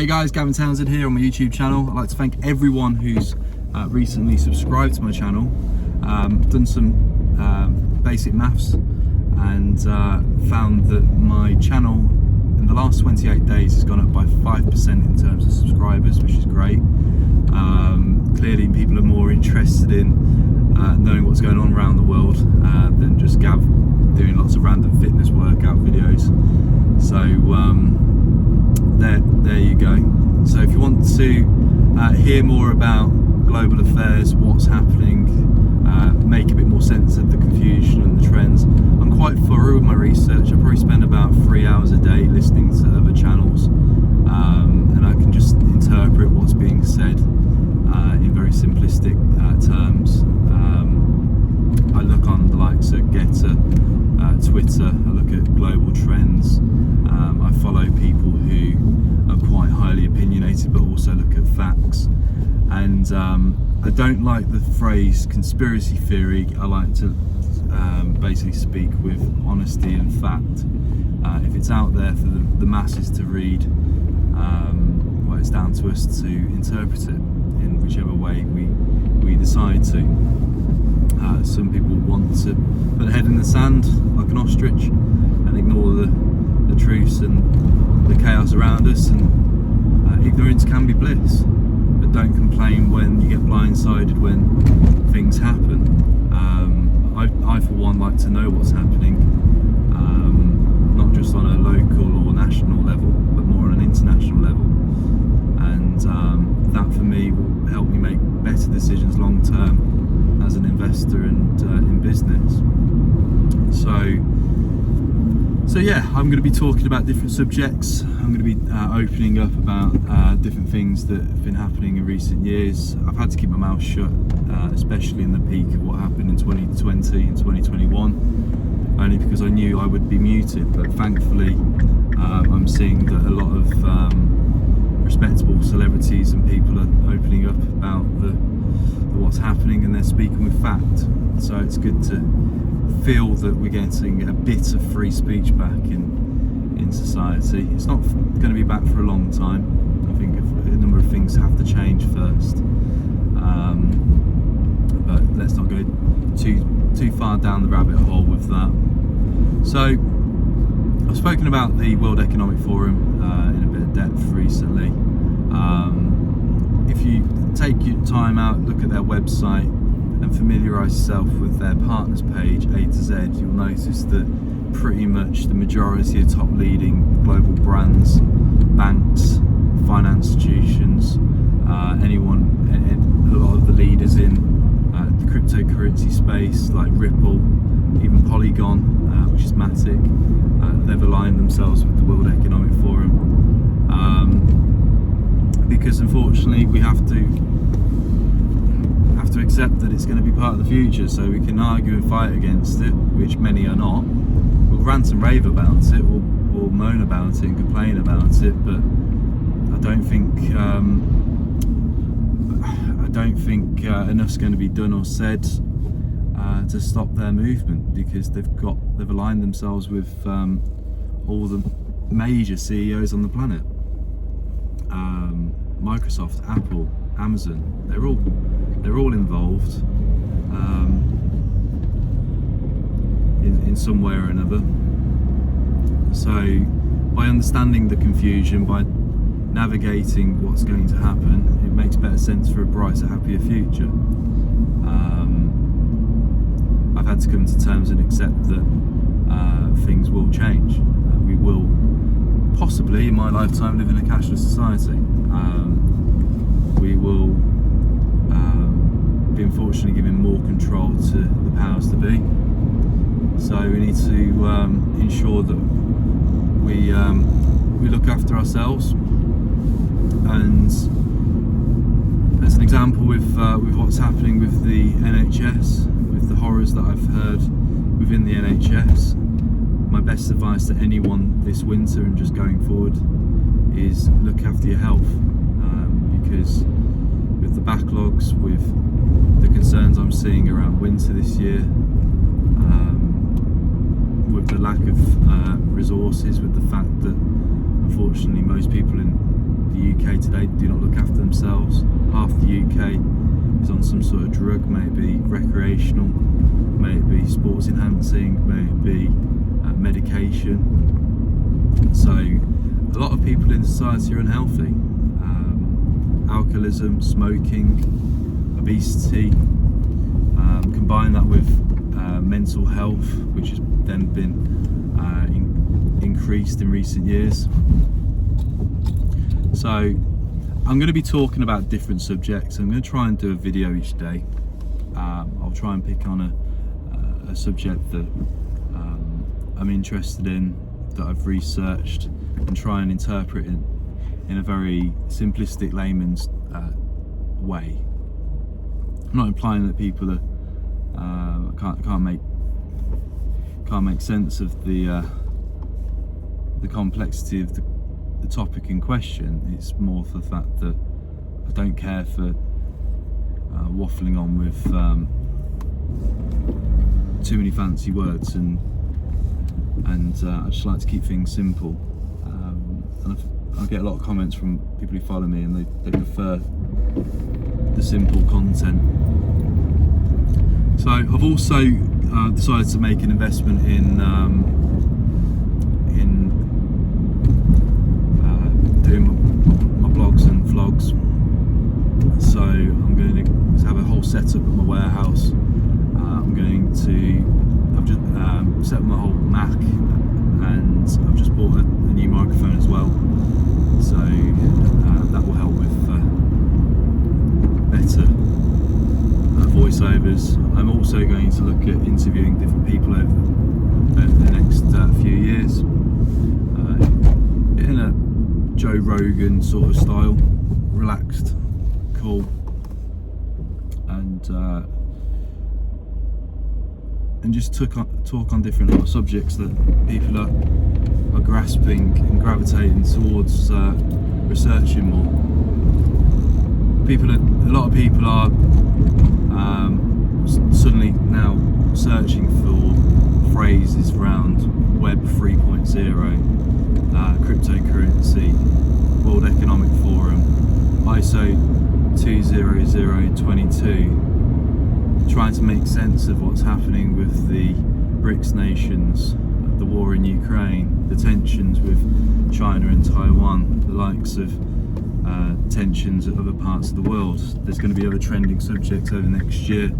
Hey guys, Gavin Townsend here on my YouTube channel. I'd like to thank everyone who's recently subscribed to my channel. Done some basic maths and found that my channel in the last 28 days has gone up by 5% in terms of subscribers, which is great. Clearly people are more interested in knowing what's going on around the world than just Gav doing lots of random fitness workout videos. So there you go. So if you want to hear more about global affairs, what's happening, make a bit more sense of the confusion and the trends, I'm quite thorough with my research. I probably spend about 3 hours a day listening to other channels, and I can just interpret what's being said in very simplistic terms. I look on the likes of Getter, Twitter, I look at global trends. I follow people who are quite highly opinionated but also look at facts. And I don't like the phrase conspiracy theory. I like to basically speak with honesty and fact. If it's out there for the masses to read, well, it's down to us to interpret it in whichever way we decide to. Some people want to put their head in the sand like an ostrich and ignore the truths and the chaos around us, and ignorance can be bliss, but don't complain when you get blindsided when things happen. I for one like to know what's happening, not just on a local or national level, but more on an international level, and that for me will help me make better decisions long term as an investor and in business. So yeah, I'm going to be talking about different subjects. I'm going to be opening up about different things that have been happening in recent years. I've had to keep my mouth shut, especially in the peak of what happened in 2020 and 2021, only because I knew I would be muted. But thankfully, I'm seeing that a lot of respectable celebrities and people are opening up about what's happening, and they're speaking with fact. So it's good to feel that we're getting a bit of free speech back in society. It's not going to be back for a long time. I think a number of things have to change first, but let's not go too far down the rabbit hole with that. So I've spoken about the World Economic Forum in a bit of depth recently. If you take your time out, look at their website and familiarise yourself with their partners page, A to Z, you'll notice that pretty much the majority of top leading global brands, banks, finance institutions, a lot of the leaders in the cryptocurrency space like Ripple, even Polygon, which is Matic, they've aligned themselves with the World Economic Forum. Because unfortunately we have to accept that it's going to be part of the future, so we can argue and fight against it, which many are not. We'll rant and rave about it, we'll moan about it and complain about it, but I don't think enough's going to be done or said to stop their movement, because they've aligned themselves with all the major CEOs on the planet. Microsoft, Apple, Amazon, they're all involved in some way or another. So by understanding the confusion, by navigating what's going to happen, it makes better sense for a brighter, happier future. I've had to come to terms and accept that things will change. We will possibly in my lifetime live in a cashless society. We will be unfortunately giving more control to the powers to be. So we need to ensure that we look after ourselves. And as an example, with what's happening with the NHS, with the horrors that I've heard within the NHS, my best advice to anyone this winter and just going forward is look after your health, because with the backlogs, with the concerns I'm seeing around winter this year, with the lack of resources, with the fact that unfortunately most people in the UK today do not look after themselves. Half the UK is on some sort of drug, maybe recreational, maybe sports enhancing, maybe medication. So a lot of people in society are unhealthy. Alcoholism, smoking, obesity, combine that with mental health, which has then been increased in recent years. So I'm going to be talking about different subjects. I'm going to try and do a video each day. I'll try and pick on a subject that I'm interested in, that I've researched, and try and interpret it in a very simplistic layman's way. I'm not implying that people are can't make sense of the complexity of the topic in question. It's more for the fact that I don't care for waffling on with too many fancy words, and I just like to keep things simple. And I get a lot of comments from people who follow me, and they prefer the simple content. So I've also decided to make an investment in doing my blogs and vlogs. So I'm going to have a whole setup at my warehouse. I've just set up my whole Mac, and I've just bought a new microphone as well. So that will help with better voiceovers. I'm also going to look at interviewing different people over the next few years in a Joe Rogan sort of style, relaxed, cool, and just talk on different subjects that people are grasping and gravitating towards researching more. A lot of people are suddenly now searching for phrases around Web 3.0, cryptocurrency, World Economic Forum, ISO 20022, trying to make sense of what's happening with the BRICS nations, the war in Ukraine, the tensions with China and Taiwan, the likes of tensions at other parts of the world. There's going to be other trending subjects over next year,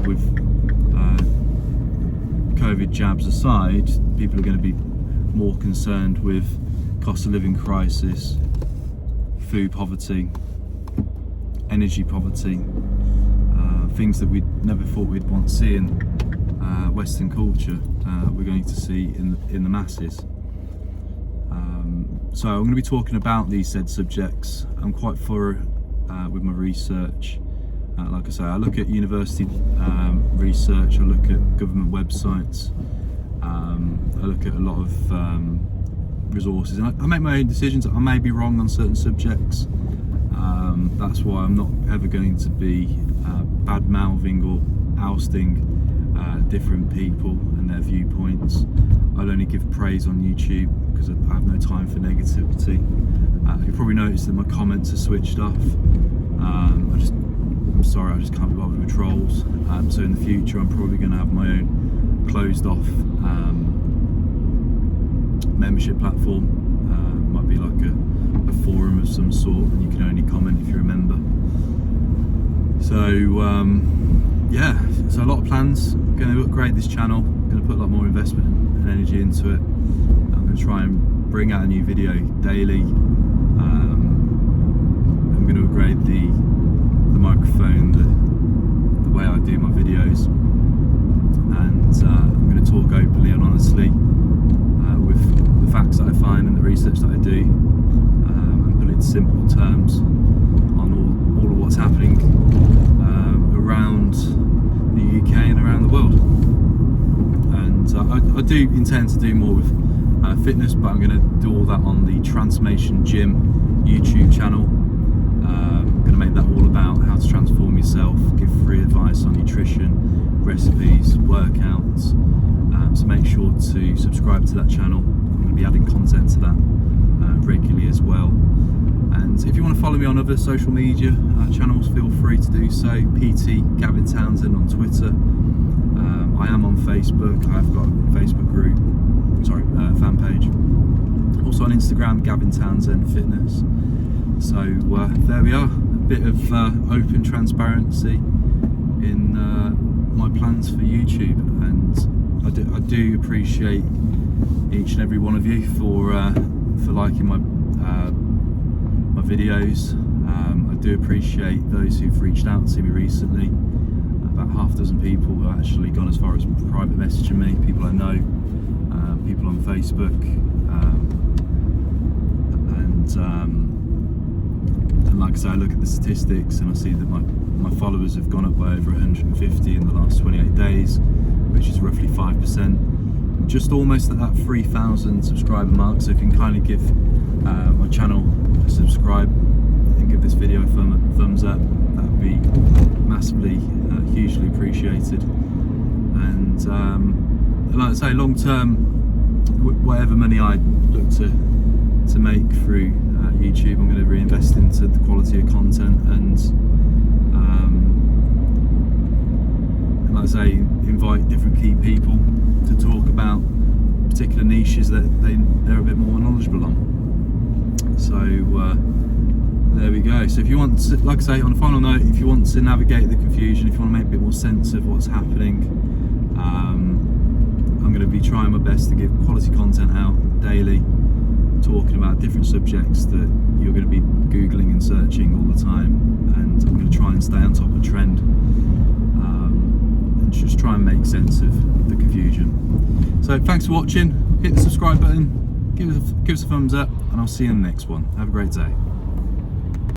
with COVID jabs aside. People are going to be more concerned with cost of living crisis, food poverty, energy poverty, things that we never thought we'd want to see in Western culture. We're going to see in the masses. So I'm going to be talking about these said subjects. I'm quite thorough with my research. Like I say, I look at university research, I look at government websites, I look at a lot of resources, and I make my own decisions. I may be wrong on certain subjects. That's why I'm not ever going to be bad-mouthing or ousting different people and their viewpoints. I'll only give praise on YouTube because I have no time for negativity. You'll probably notice that my comments are switched off. I'm sorry, I just can't be bothered with trolls. So in the future, I'm probably going to have my own closed off membership platform. Might be like a forum of some sort, and you can only comment if you're a member. So yeah, so a lot of plans. I'm going to upgrade this channel. I'm going to put a lot more investment and energy into it. I'm going to try and bring out a new video daily. I'm going to upgrade the microphone, the way I do my videos, and I'm going to talk openly and honestly with the facts that I find and the research that I do, and put it in simple terms on all of what's happening around the UK and around the world. And I do intend to do more with fitness, but I'm going to do all that on the Transformation Gym YouTube channel. I'm going to make that all about how to transform yourself, give free advice on nutrition, recipes, workouts. So make sure to subscribe to that channel. I'm going to be adding content to that regularly as well. So if you want to see more of that, then make sure to subscribe to that channel. I'm also going to be talking about different subjects. And if you want to follow me on other social media channels, feel free to do so. PT Gavin Townsend on Twitter. I am on Facebook. I've got a Facebook group, fan page. Also on Instagram, Gavin Townsend Fitness. So there we are, a bit of open transparency in my plans for YouTube, and I do appreciate each and every one of you for liking my videos. I do appreciate those who've reached out to me recently. About half a dozen people have actually gone as far as private messaging me, people I know, people on Facebook, and like I say, I look at the statistics and I see that my followers have gone up by over 150 in the last 28 days, which is roughly 5%. Just almost at that 3,000 subscriber mark. So if you can kindly give my channel a subscribe and give this video a thumbs up, that would be massively, hugely appreciated. And like I say, long term, whatever money I look to make through YouTube, I'm going to reinvest into the quality of content, and like I say, invite different key people to talk about particular niches that they're a bit more knowledgeable on. So there we go. So if you want to, like I say, on a final note, if you want to navigate the confusion, if you want to make a bit more sense of what's happening, I'm going to be trying my best to give quality content out daily, talking about different subjects that you're going to be Googling and searching all the time, and I'm going to try and stay on top of trend, and just try and make sense of the confusion. So thanks for watching, hit the subscribe button, give us a thumbs up, and I'll see you in the next one. Have a great day.